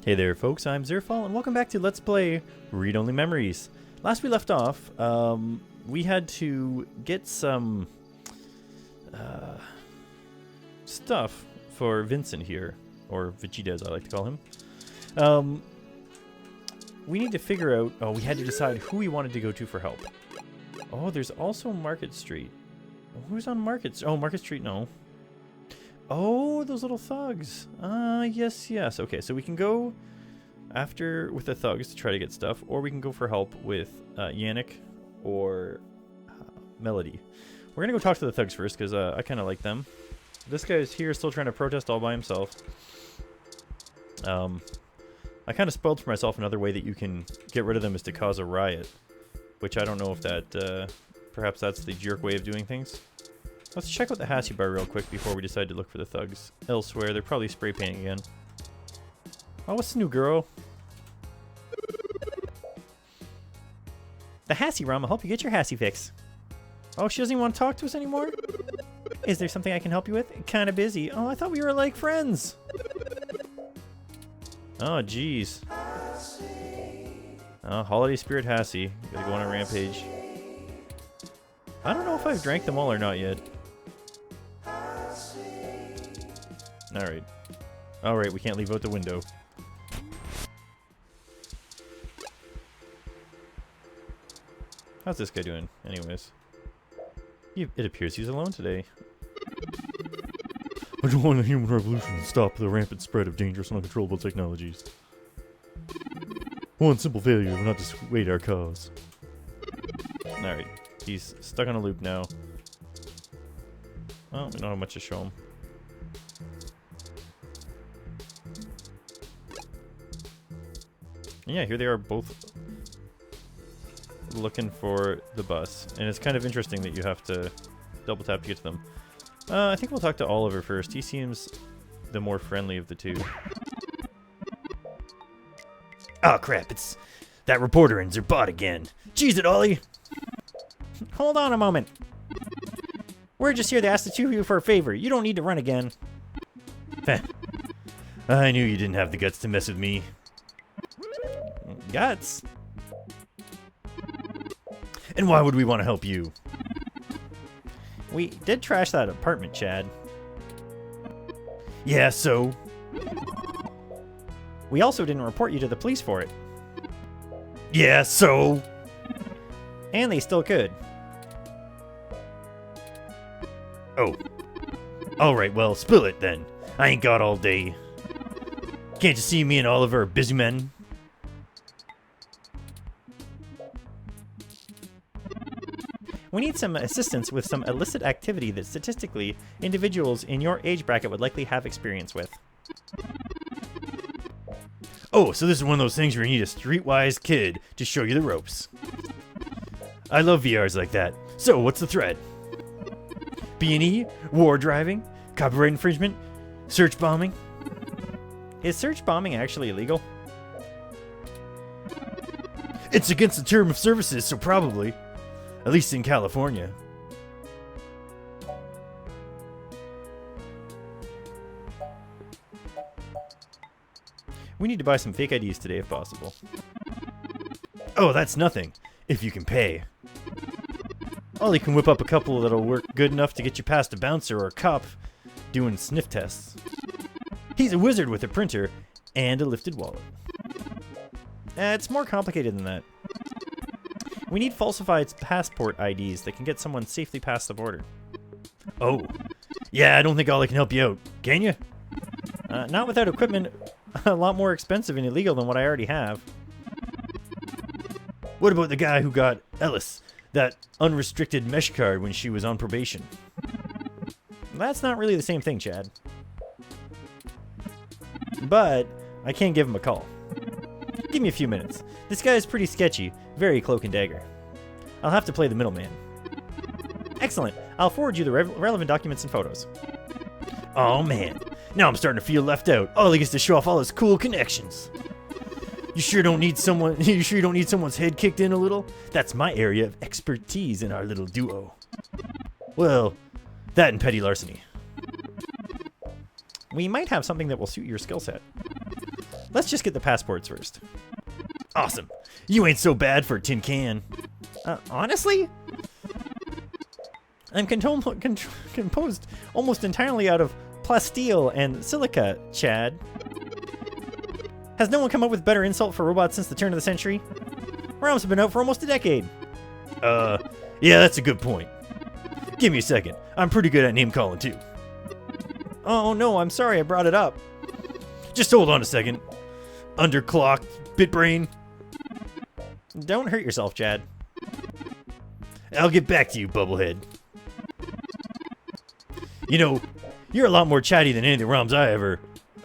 Hey there folks, I'm Zerfall and welcome back to Let's Play Read Only Memories. Last we left off, we had to get some stuff for Vincent here, or Vegeta as I like to call him. We need to figure out, we had to decide who we wanted to go to for help. Oh, there's also Market Street. Who's on Market Street? Oh, Market Street, no. Oh, those little thugs. Yes. Okay, so we can go after with the thugs to try to get stuff, or we can go for help with Yannick or Melody. We're gonna go talk to the thugs first because I kind of like them. This guy is here still trying to protest all by himself. I kind of spoiled for myself another way that you can get rid of them is to cause a riot, which I don't know if that, perhaps that's the jerk way of doing things. Let's check out the Hassie bar real quick before we decide to look for the thugs elsewhere. They're probably spray painting again. Oh, what's new, girl? The Hassie Rum will help you get your Hassie fix. Oh, she doesn't even want to talk to us anymore? Is there something I can help you with? Kinda busy. Oh, I thought we were like friends. Oh, jeez. Oh, Holiday Spirit Hassie. Gotta go on a rampage. I don't know if I've drank them all or not yet. Alright, we can't leave out the window. How's this guy doing, anyways? It appears he's alone today. I join the human revolution to stop the rampant spread of dangerous and uncontrollable technologies. One simple failure will not dissuade our cause. Alright, he's stuck on a loop now. Well, we don't have much to show him. Yeah, here they are both looking for the bus. And it's kind of interesting that you have to double tap to get to them. I think we'll talk to Oliver first. He seems the more friendly of the two. Oh crap, it's that reporter and Zerbot again. Jeez it, Ollie! Hold on a moment. We're just here to ask the two of you for a favor. You don't need to run again. I knew you didn't have the guts to mess with me. Guts? And why would we want to help you? We did trash that apartment, Chad. Yeah, so? We also didn't report you to the police for it. Yeah, so? And they still could. Oh. Alright, well, spill it then. I ain't got all day. Can't you see me and Oliver are busy men? We need some assistance with some illicit activity that statistically individuals in your age bracket would likely have experience with. Oh, so this is one of those things where you need a streetwise kid to show you the ropes. I love VRs like that. So, what's the threat? B&E? War driving? Copyright infringement? Search bombing? Is search bombing actually illegal? It's against the term of services, so probably. At least in California. We need to buy some fake IDs today if possible. Oh, that's nothing. If you can pay. Ollie can whip up a couple that'll work good enough to get you past a bouncer or a cop doing sniff tests. He's a wizard with a printer and a lifted wallet. It's more complicated than that. We need falsified passport IDs that can get someone safely past the border. Oh. Yeah, I don't think Ollie can help you out. Can you? Not without equipment a lot more expensive and illegal than what I already have. What about the guy who got Ellis that unrestricted mesh card when she was on probation? That's not really the same thing, Chad. But I can give him a call. Give me a few minutes. This guy is pretty sketchy, very cloak and dagger. I'll have to play the middleman. Excellent. I'll forward you the relevant documents and photos. Oh man, now I'm starting to feel left out. Ollie gets to show off all his cool connections. You sure you don't need someone's head kicked in a little? That's my area of expertise in our little duo. Well, that and petty larceny. We might have something that will suit your skill set. Let's just get the passports first. Awesome. You ain't so bad for a tin can. Honestly? I'm composed almost entirely out of plasteel and silica, Chad. Has no one come up with better insult for robots since the turn of the century? ROMs have been out for almost a decade. Yeah, that's a good point. Give me a second. I'm pretty good at name calling too. Oh no, I'm sorry I brought it up. Just hold on a second. Underclocked, bitbrain. Don't hurt yourself, Chad. I'll get back to you, Bubblehead. You know, you're a lot more chatty than any of the ROMs I ever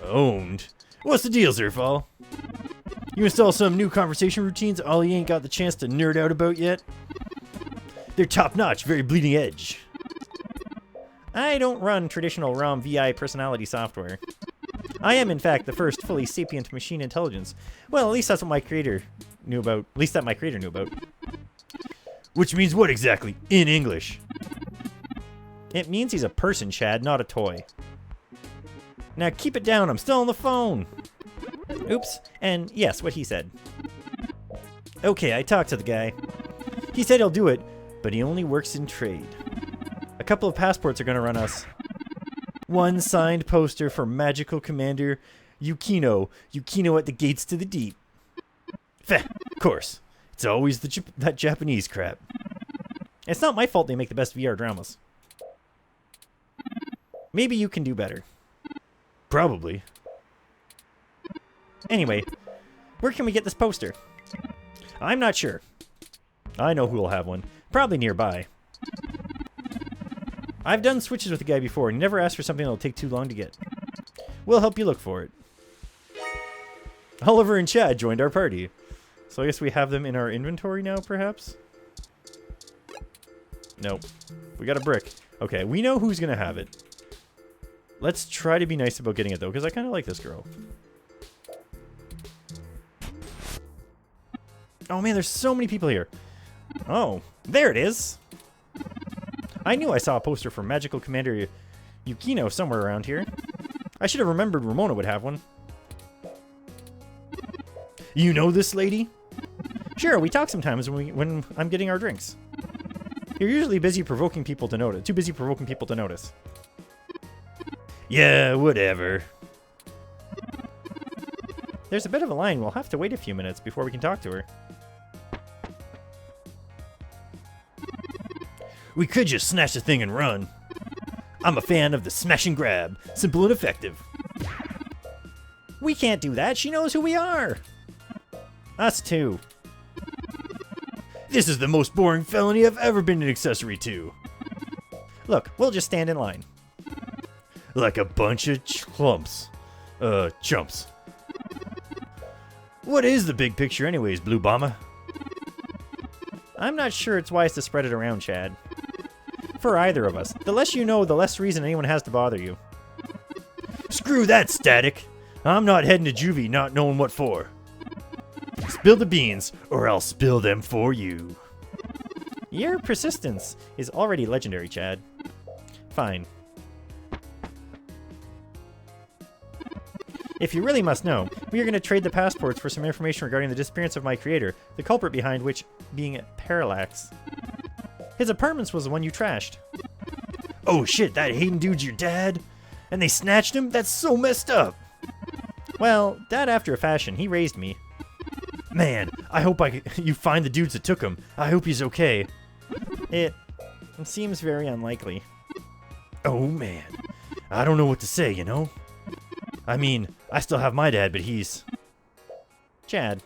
owned. What's the deal, Zerfall? You install some new conversation routines Ollie ain't got the chance to nerd out about yet? They're top-notch, very bleeding edge. I don't run traditional ROM VI personality software. I am, in fact, the first fully sapient machine intelligence. Well, at least that's what my creator knew about. At least that my creator knew about. Which means what exactly, in English? It means he's a person, Chad, not a toy. Now keep it down, I'm still on the phone. Oops, and yes, what he said. Okay, I talked to the guy. He said he'll do it, but he only works in trade. A couple of passports are gonna run us. One signed poster for Magical Commander Yukino. Yukino at the gates to the deep. Feh, of course. It's always that Japanese crap. It's not my fault they make the best VR dramas. Maybe you can do better. Probably. Anyway, where can we get this poster? I'm not sure. I know who will have one. Probably nearby. I've done switches with the guy before and never asked for something that'll take too long to get. We'll help you look for it. Oliver and Chad joined our party. So I guess we have them in our inventory now, perhaps? Nope. We got a brick. Okay, we know who's gonna have it. Let's try to be nice about getting it, though, because I kind of like this girl. Oh, man, there's so many people here. Oh, there it is. I knew I saw a poster for Magical Commander Yukino somewhere around here. I should have remembered Ramona would have one. You know this lady? Sure, we talk sometimes when I'm getting our drinks. You're usually busy provoking people to notice. Too busy provoking people to notice. Yeah, whatever. There's a bit of a line. We'll have to wait a few minutes before we can talk to her. We could just snatch the thing and run. I'm a fan of the smash and grab. Simple and effective. We can't do that. She knows who we are. Us too. This is the most boring felony I've ever been an accessory to. Look, we'll just stand in line. Like a bunch of chumps. What is the big picture anyways, Blue Bomber? I'm not sure it's wise to spread it around, Chad. For either of us. The less you know, the less reason anyone has to bother you. Screw that, Static. I'm not heading to juvie not knowing what for. Spill the beans, or I'll spill them for you. Your persistence is already legendary, Chad. Fine. If you really must know, we are going to trade the passports for some information regarding the disappearance of my creator, the culprit behind which being Parallax. His apartment was the one you trashed. Oh shit, that Hayden dude's your dad? And they snatched him? That's so messed up! Well, dad after a fashion, he raised me. Man, I hope you find the dudes that took him. I hope he's okay. It seems very unlikely. Oh man, I don't know what to say, you know? I mean, I still have my dad, but he's... Chad.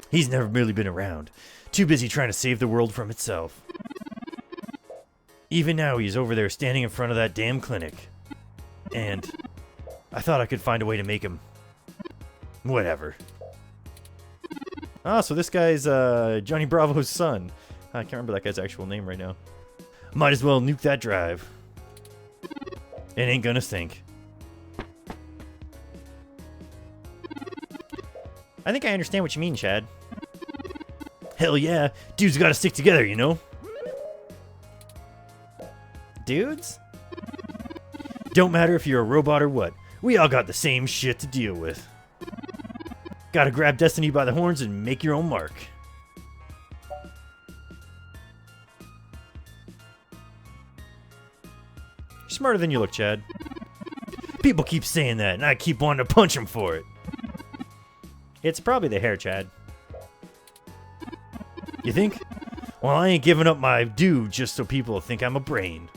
He's never really been around. Too busy trying to save the world from itself. Even now, he's over there standing in front of that damn clinic. And I thought I could find a way to make him... whatever. Ah, so this guy's Johnny Bravo's son. I can't remember that guy's actual name right now. Might as well nuke that drive. It ain't gonna sink. I think I understand what you mean, Chad. Hell yeah, dudes gotta stick together, you know? Dudes? Don't matter if you're a robot or what. We all got the same shit to deal with. Gotta grab destiny by the horns and make your own mark. You're smarter than you look, Chad. People keep saying that, and I keep wanting to punch them for it. It's probably the hair, Chad. You think? Well, I ain't giving up my due just so people will think I'm a brain.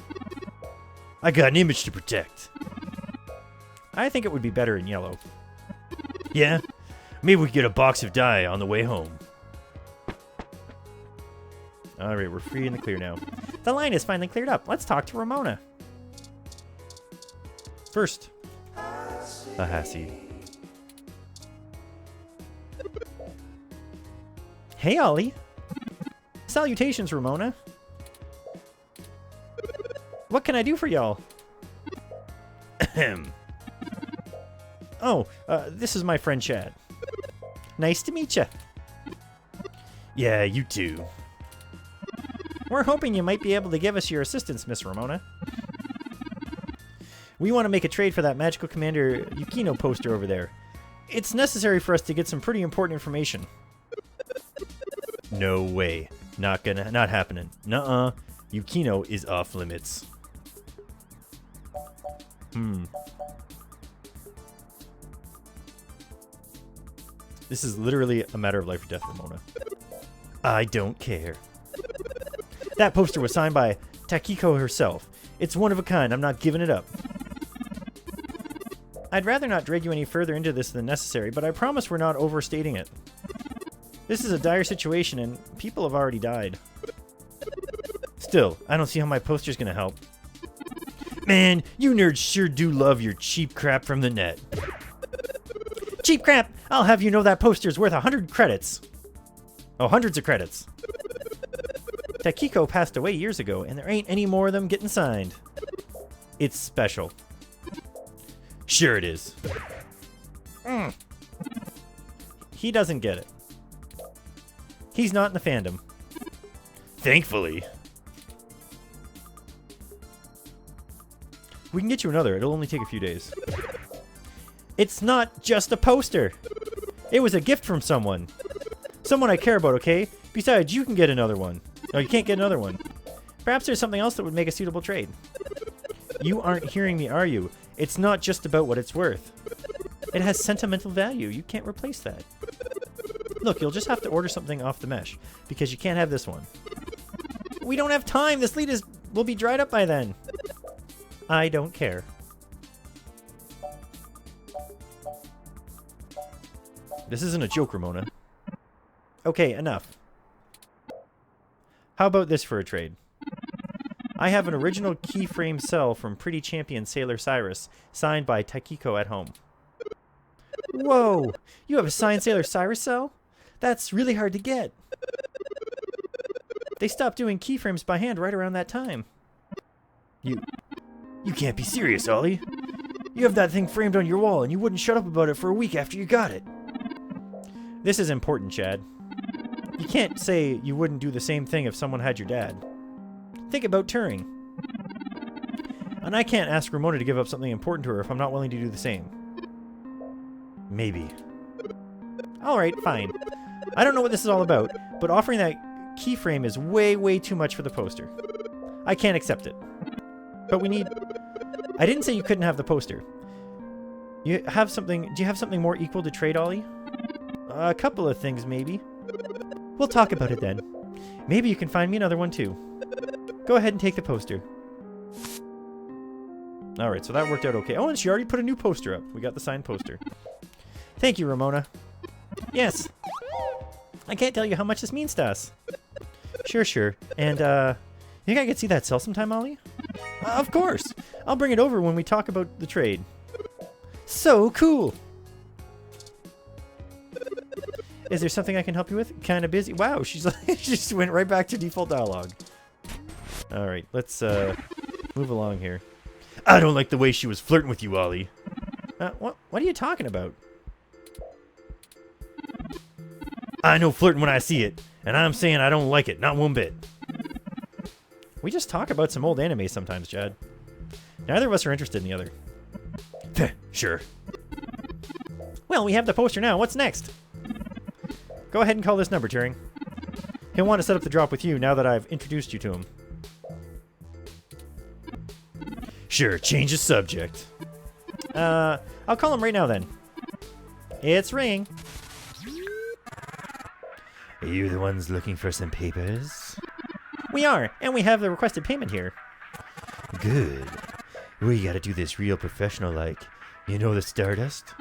I got an image to protect. I think it would be better in yellow. Yeah? Maybe we could get a box of dye on the way home. Alright, we're free in the clear now. The line is finally cleared up. Let's talk to Ramona. First, a Hassie. Hey, Ollie. Salutations, Ramona. What can I do for y'all? Ahem. Oh, this is my friend Chad. Nice to meet ya. Yeah, you too. We're hoping you might be able to give us your assistance, Miss Ramona. We want to make a trade for that Magical Commander Yukino poster over there. It's necessary for us to get some pretty important information. No way. Not happening. Nuh-uh. Yukino is off limits. This is literally a matter of life or death, Ramona. I don't care. That poster was signed by Takiko herself. It's one of a kind. I'm not giving it up. I'd rather not drag you any further into this than necessary, but I promise we're not overstating it. This is a dire situation, and people have already died. Still, I don't see how my poster's gonna help. Man, you nerds sure do love your cheap crap from the net. Cheap crap! I'll have you know that poster's worth 100 credits. Oh, hundreds of credits. Takiko passed away years ago, and there ain't any more of them getting signed. It's special. Sure it is. He doesn't get it. He's not in the fandom. Thankfully. We can get you another. It'll only take a few days. It's not just a poster. It was a gift from someone. Someone I care about, okay? Besides, you can get another one. No, you can't get another one. Perhaps there's something else that would make a suitable trade. You aren't hearing me, are you? It's not just about what it's worth. It has sentimental value. You can't replace that. Look, you'll just have to order something off the mesh, because you can't have this one. We don't have time! This lead will be dried up by then. I don't care. This isn't a joke, Ramona. Okay, enough. How about this for a trade? I have an original keyframe cell from Pretty Champion Sailor Cyrus, signed by Takiko at home. Whoa! You have a signed Sailor Cyrus cell? That's really hard to get. They stopped doing keyframes by hand right around that time. You can't be serious, Ollie. You have that thing framed on your wall, and you wouldn't shut up about it for a week after you got it. This is important, Chad. You can't say you wouldn't do the same thing if someone had your dad. Think about Turing. And I can't ask Ramona to give up something important to her if I'm not willing to do the same. Maybe. Alright, fine. I don't know what this is all about, but offering that keyframe is way, way too much for the poster. I can't accept it. But we need... I didn't say you couldn't have the poster. Do you have something more equal to trade, Ollie? A couple of things, maybe. We'll talk about it then. Maybe you can find me another one, too. Go ahead and take the poster. Alright, so that worked out okay. Oh, and she already put a new poster up. We got the signed poster. Thank you, Ramona. Yes. I can't tell you how much this means to us. Sure. And, you think I could see that cell sometime, Ollie? Of course. I'll bring it over when we talk about the trade. So cool. Is there something I can help you with? Kind of busy. Wow, she's like, she just went right back to default dialogue. All right, let's move along here. I don't like the way she was flirting with you, Ollie. What are you talking about? I know flirting when I see it, and I'm saying I don't like it, not one bit. We just talk about some old anime sometimes, Chad. Neither of us are interested in the other. Sure. Well, we have the poster now. What's next? Go ahead and call this number, Turing. He'll want to set up the drop with you now that I've introduced you to him. Sure, change the subject. I'll call him right now then. It's ringing. Are you the ones looking for some papers? We are, and we have the requested payment here. Good. We gotta do this real professional-like. You know the Stardust?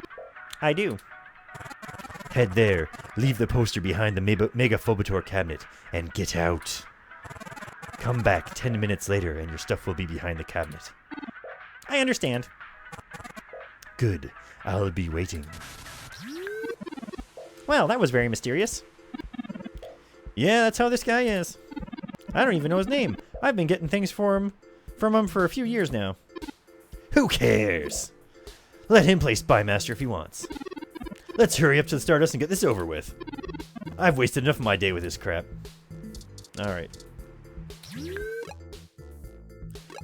I do. Head there, leave the poster behind the Megaphobator cabinet, and get out. Come back 10 minutes later and your stuff will be behind the cabinet. I understand. Good. I'll be waiting. Well, that was very mysterious. Yeah, that's how this guy is. I don't even know his name. I've been getting things from him for a few years now. Who cares? Let him play Spy Master if he wants. Let's hurry up to the Stardust and get this over with. I've wasted enough of my day with this crap. Alright.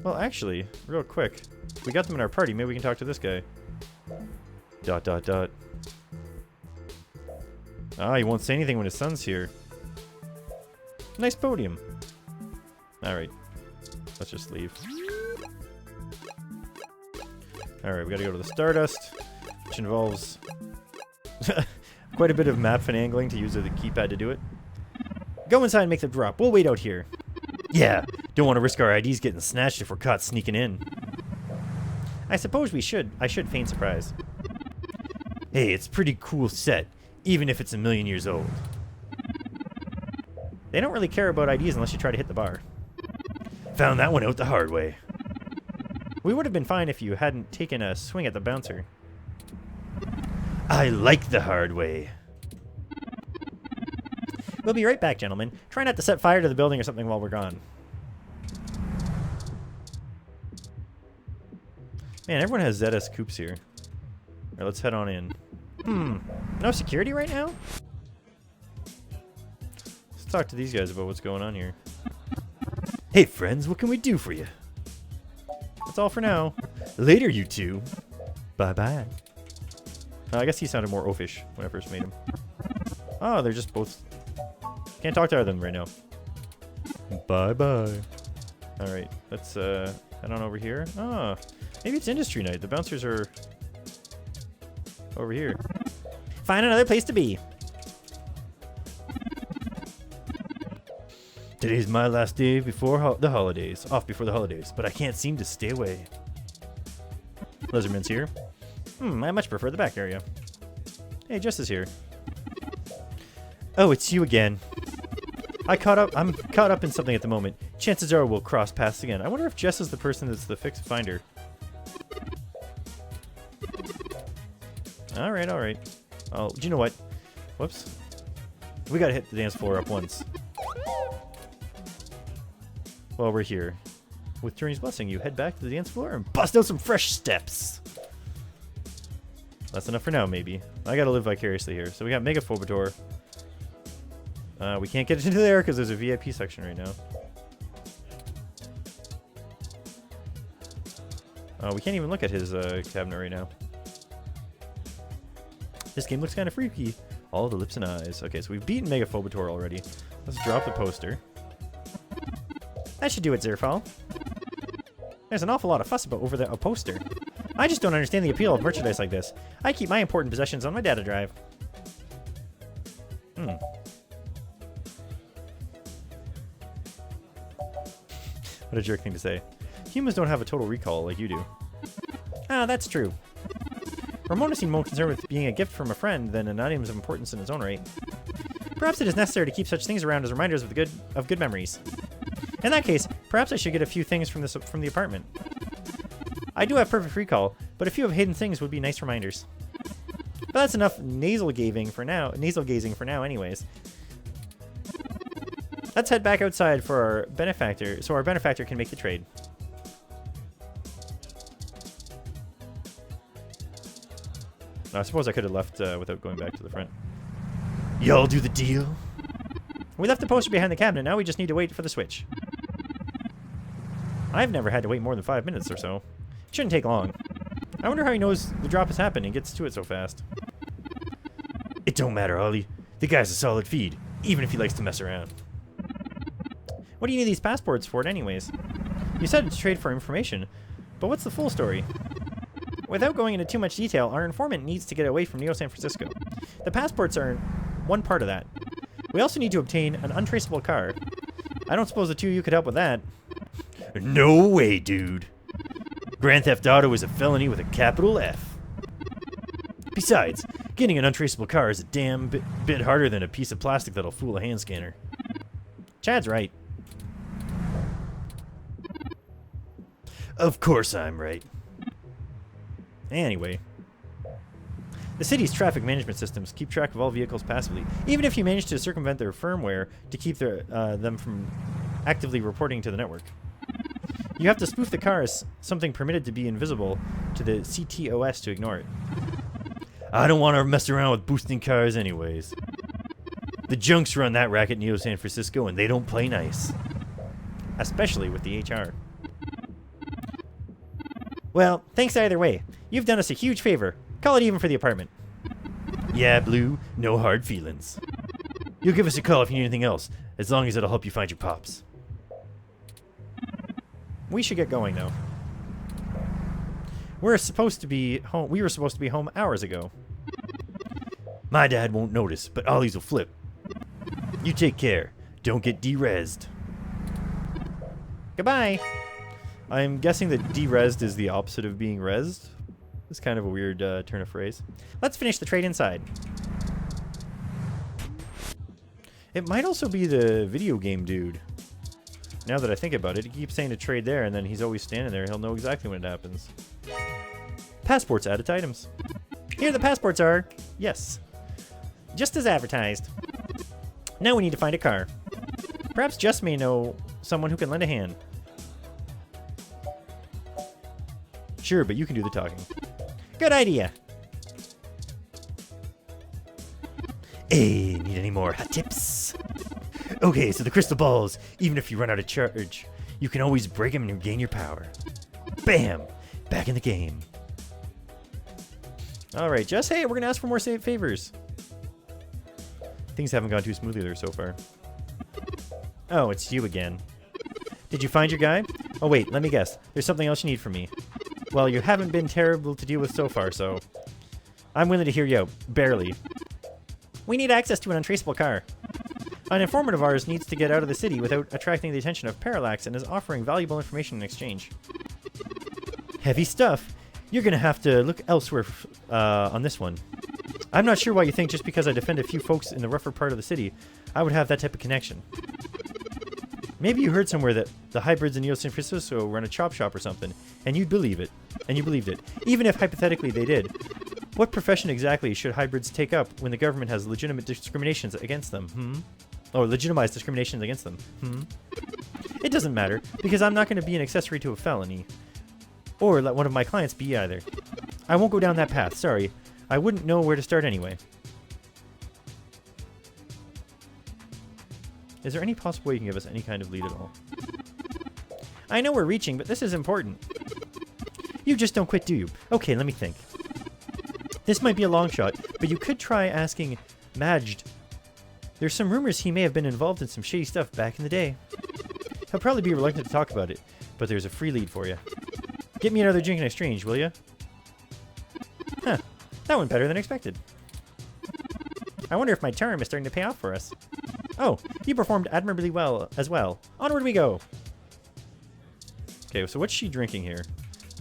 Well, actually, real quick. We got them in our party. Maybe we can talk to this guy. ... Ah, he won't say anything when his son's here. Nice podium. Alright. Let's just leave. Alright, we gotta go to the Stardust, which involves quite a bit of map finagling to use the keypad to do it. Go inside and make the drop. We'll wait out here. Yeah, don't want to risk our IDs getting snatched if we're caught sneaking in. I suppose we should. I should feign surprise. Hey, it's a pretty cool set, even if it's a million years old. They don't really care about IDs unless you try to hit the bar. Found that one out the hard way. We would have been fine if you hadn't taken a swing at the bouncer. I like the hard way. We'll be right back, gentlemen. Try not to set fire to the building or something while we're gone. Man, everyone has ZS coupes here. Alright, let's head on in. No security right now? Let's talk to these guys about what's going on here. Hey friends, what can we do for you? That's all for now. Later, you two. Bye-bye. I guess he sounded more oafish when I first made him. Oh, they're just both... Can't talk to either of them right now. Bye-bye. Alright, let's head on over here. Ah, maybe it's industry night. The bouncers are over here. Find another place to be. Today's my last day before the holidays. Off before the holidays, but I can't seem to stay away. Lizardman's here. I much prefer the back area. Hey, Jess is here. Oh, it's you again. I'm caught up in something at the moment. Chances are we'll cross paths again. I wonder if Jess is the person that's the fixed finder. Alright, alright. Oh, do you know what? Whoops. We gotta hit the dance floor up once. While we're here. With Turing's blessing, you head back to the dance floor and bust out some fresh steps. That's enough for now, maybe. I gotta live vicariously here. So we got Megaphobator. We can't get into there because there's a VIP section right now. We can't even look at his cabinet right now. This game looks kind of freaky. All the lips and eyes. Okay, so we've beaten Megaphobator already. Let's drop the poster. That should do it, Zerfall. There's an awful lot of fuss about over a poster. I just don't understand the appeal of merchandise like this. I keep my important possessions on my data drive. What a jerk thing to say. Humans don't have a total recall like you do. Ah, that's true. Ramona seemed more concerned with being a gift from a friend than an item of importance in its own right. Perhaps it is necessary to keep such things around as reminders of good memories. In that case, perhaps I should get a few things from the apartment. I do have perfect recall, but a few of hidden things would be nice reminders. But that's enough nasal gazing for now anyways. Let's head back outside for our benefactor, so our benefactor can make the trade. I suppose I could have left without going back to the front. Y'all do the deal? We left the poster behind the cabinet, now we just need to wait for the switch. I've never had to wait more than 5 minutes or so. It shouldn't take long. I wonder how he knows the drop has happened and gets to it so fast. It don't matter, Ollie. The guy's a solid feed, even if he likes to mess around. What do you need these passports for anyways? You said to trade for information, but what's the full story? Without going into too much detail, our informant needs to get away from Neo San Francisco. The passports are one part of that. We also need to obtain an untraceable car. I don't suppose the two of you could help with that. No way, dude. Grand Theft Auto is a felony with a capital F. Besides, getting an untraceable car is a damn bit harder than a piece of plastic that'll fool a hand scanner. Chad's right. Of course I'm right. Anyway. The city's traffic management systems keep track of all vehicles passively, even if you manage to circumvent their firmware to keep them from actively reporting to the network. You have to spoof the car as something permitted to be invisible to the CTOS to ignore it. I don't want to mess around with boosting cars anyways. The junks run that racket in Neo San Francisco and they don't play nice. Especially with the HR. Well, thanks either way. You've done us a huge favor. Call it even for the apartment. Yeah, Blue. No hard feelings. You'll give us a call if you need anything else, as long as it'll help you find your pops. We should get going, though. We were supposed to be home hours ago. My dad won't notice, but Ollie's will flip. You take care. Don't get de-rezzed. Goodbye. I'm guessing that de-rezzed is the opposite of being rezzed. It's kind of a weird turn of phrase. Let's finish the trade inside. It might also be the video game dude. Now that I think about it, he keeps saying to trade there, and then he's always standing there. He'll know exactly when it happens. Passports added to items. Here the passports are. Yes. Just as advertised. Now we need to find a car. Perhaps Jess may know someone who can lend a hand. Sure, but you can do the talking. Good idea. Hey, need any more hot tips? Okay, so the crystal balls, even if you run out of charge, you can always break them and regain your power. Bam! Back in the game. Alright, Jess, hey, we're going to ask for more favors. Things haven't gone too smoothly there so far. Oh, it's you again. Did you find your guy? Oh, wait, let me guess. There's something else you need from me. Well, you haven't been terrible to deal with so far, so I'm willing to hear you out. Barely. We need access to an untraceable car. An informant of ours needs to get out of the city without attracting the attention of Parallax and is offering valuable information in exchange. Heavy stuff. You're going to have to look elsewhere on this one. I'm not sure why you think just because I defend a few folks in the rougher part of the city, I would have that type of connection. Maybe you heard somewhere that the hybrids in Neo San Francisco run a chop shop or something, and you'd believe it. And you believed it. Even if hypothetically they did. What profession exactly should hybrids take up when the government has legitimate discriminations against them? Or legitimized discriminations against them? It doesn't matter, because I'm not going to be an accessory to a felony. Or let one of my clients be either. I won't go down that path, sorry. I wouldn't know where to start anyway. Is there any possible way you can give us any kind of lead at all? I know we're reaching, but this is important. You just don't quit, do you? Okay, let me think. This might be a long shot, but you could try asking Majd. There's some rumors he may have been involved in some shady stuff back in the day. He'll probably be reluctant to talk about it, but there's a free lead for you. Get me another drink in exchange, will you? Huh. That went better than expected. I wonder if my charm is starting to pay off for us. Oh, you performed admirably well as well. Onward we go. Okay, so what's she drinking here?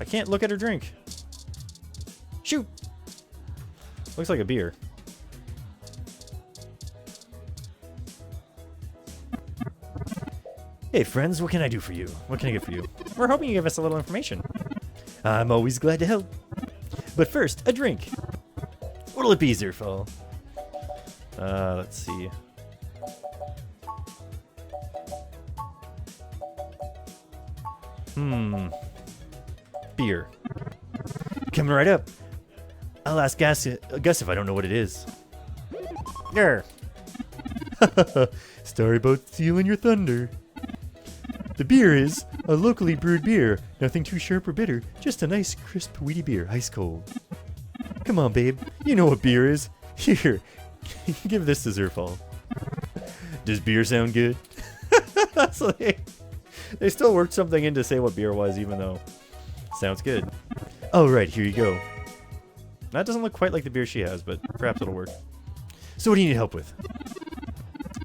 I can't look at her drink. Shoot! Looks like a beer. Hey friends, what can I do for you? What can I get for you? We're hoping you give us a little information. I'm always glad to help. But first, a drink. What'll it be, Zerfall? Let's see. Beer. Coming right up. I'll ask Gus if I don't know what it is. Grr. Sorry about stealing your thunder. The beer is a locally brewed beer. Nothing too sharp or bitter. Just a nice, crisp, weedy beer, ice cold. Come on, babe. You know what beer is. Here, Give this to Zerfall. Does beer sound good? So they still worked something in to say what beer was, even though sounds good. All right, here you go. That doesn't look quite like the beer she has, but perhaps it'll work. So what do you need help with?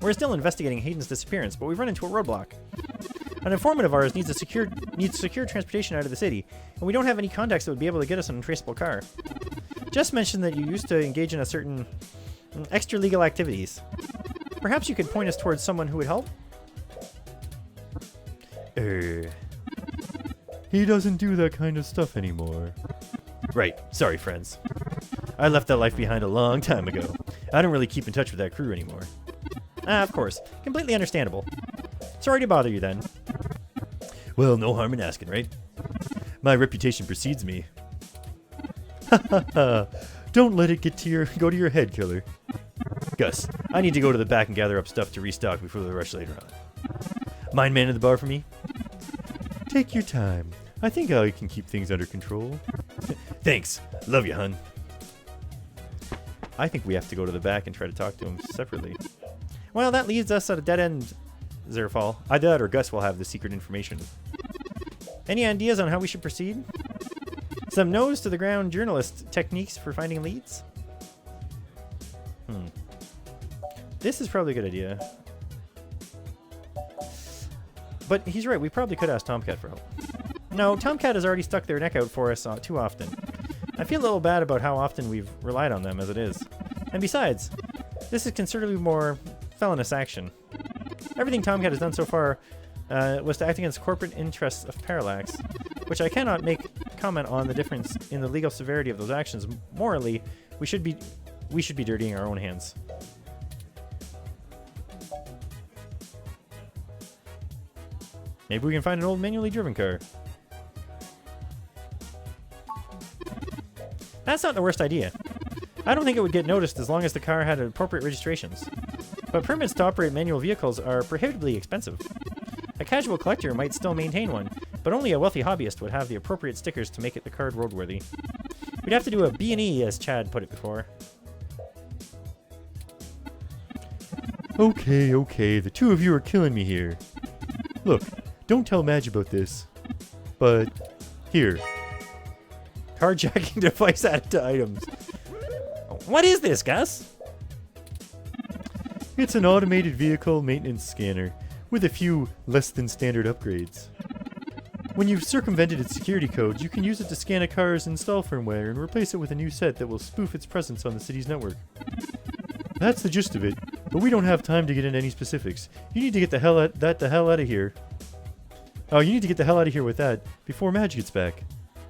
We're still investigating Hayden's disappearance, but we've run into a roadblock. An informant of ours needs secure transportation out of the city, and we don't have any contacts that would be able to get us an untraceable car. Jess mentioned that you used to engage in a certain extra-legal activities. Perhaps you could point us towards someone who would help? He doesn't do that kind of stuff anymore. Right. Sorry, friends. I left that life behind a long time ago. I don't really keep in touch with that crew anymore. Of course. Completely understandable. Sorry to bother you then. Well, no harm in asking, right? My reputation precedes me. Ha ha ha. Don't let it go to your head, killer. Gus, I need to go to the back and gather up stuff to restock before the rush later on. Mind manning the bar for me? Take your time. I think I can keep things under control. Thanks. Love you, hun. I think we have to go to the back and try to talk to him separately. Well, that leaves us at a dead end, Zerfall. Either that or Gus will have the secret information. Any ideas on how we should proceed? Some nose-to-the-ground journalist techniques for finding leads? This is probably a good idea. But he's right, we probably could ask Tomcat for help. No, Tomcat has already stuck their neck out for us too often. I feel a little bad about how often we've relied on them as it is. And besides, this is considerably more felonious action. Everything Tomcat has done so far was to act against corporate interests of Parallax, which I cannot make comment on the difference in the legal severity of those actions. Morally, we should be dirtying our own hands. Maybe we can find an old manually driven car. That's not the worst idea. I don't think it would get noticed as long as the car had appropriate registrations. But permits to operate manual vehicles are prohibitively expensive. A casual collector might still maintain one, but only a wealthy hobbyist would have the appropriate stickers to make it the card roadworthy. We'd have to do a B&E, as Chad put it before. Okay, the two of you are killing me here. Look, don't tell Madge about this. But, here. Carjacking device added to items. What is this, Gus? It's an automated vehicle maintenance scanner, with a few less-than-standard upgrades. When you've circumvented its security codes, you can use it to scan a car's install firmware and replace it with a new set that will spoof its presence on the city's network. That's the gist of it, but we don't have time to get into any specifics. You need to get the hell out of here. Oh, you need to get the hell out of here with that before Madge gets back.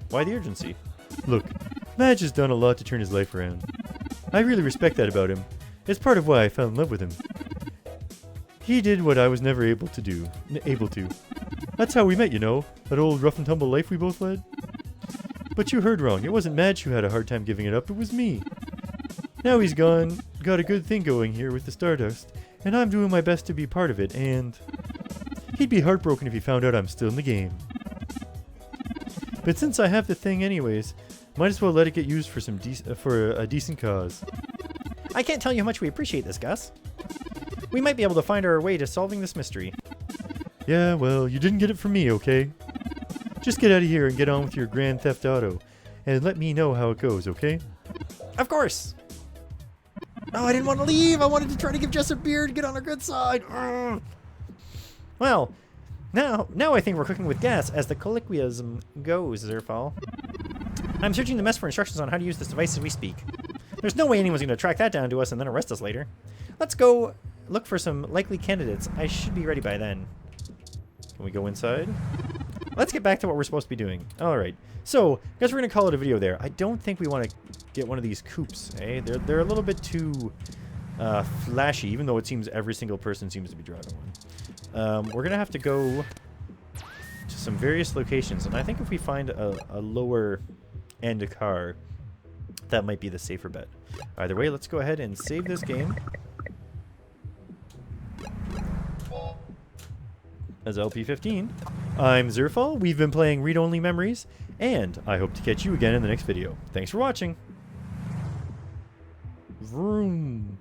Why the urgency? Look, Madge has done a lot to turn his life around. I really respect that about him. It's part of why I fell in love with him. He did what I was never able to do. That's how we met, you know, that old rough and tumble life we both led. But you heard wrong. It wasn't Madge who had a hard time giving it up, it was me. Now he's gone, got a good thing going here with the Stardust, and I'm doing my best to be part of it, and he'd be heartbroken if he found out I'm still in the game. But since I have the thing anyways, might as well let it get used for a decent cause. I can't tell you how much we appreciate this, Gus. We might be able to find our way to solving this mystery. Yeah, well, you didn't get it from me, okay? Just get out of here and get on with your Grand Theft Auto, and let me know how it goes, okay? Of course! Oh, I didn't want to leave! I wanted to try to give Jess a beer to get on our good side! Well, now I think we're cooking with gas, as the colloquialism goes, Zerfall. I'm searching the mess for instructions on how to use this device as we speak. There's no way anyone's going to track that down to us and then arrest us later. Let's go look for some likely candidates. I should be ready by then. Can we go inside? Let's get back to what we're supposed to be doing. Alright, so, I guess we're going to call it a video there. I don't think we want to get one of these coupes, eh? They're a little bit too flashy, even though it seems every single person seems to be driving one. We're going to have to go to some various locations, and I think if we find a lower end car, that might be the safer bet. Either way, let's go ahead and save this game as LP15. I'm Zerfall, we've been playing Read Only Memories, and I hope to catch you again in the next video. Thanks for watching! Vroom!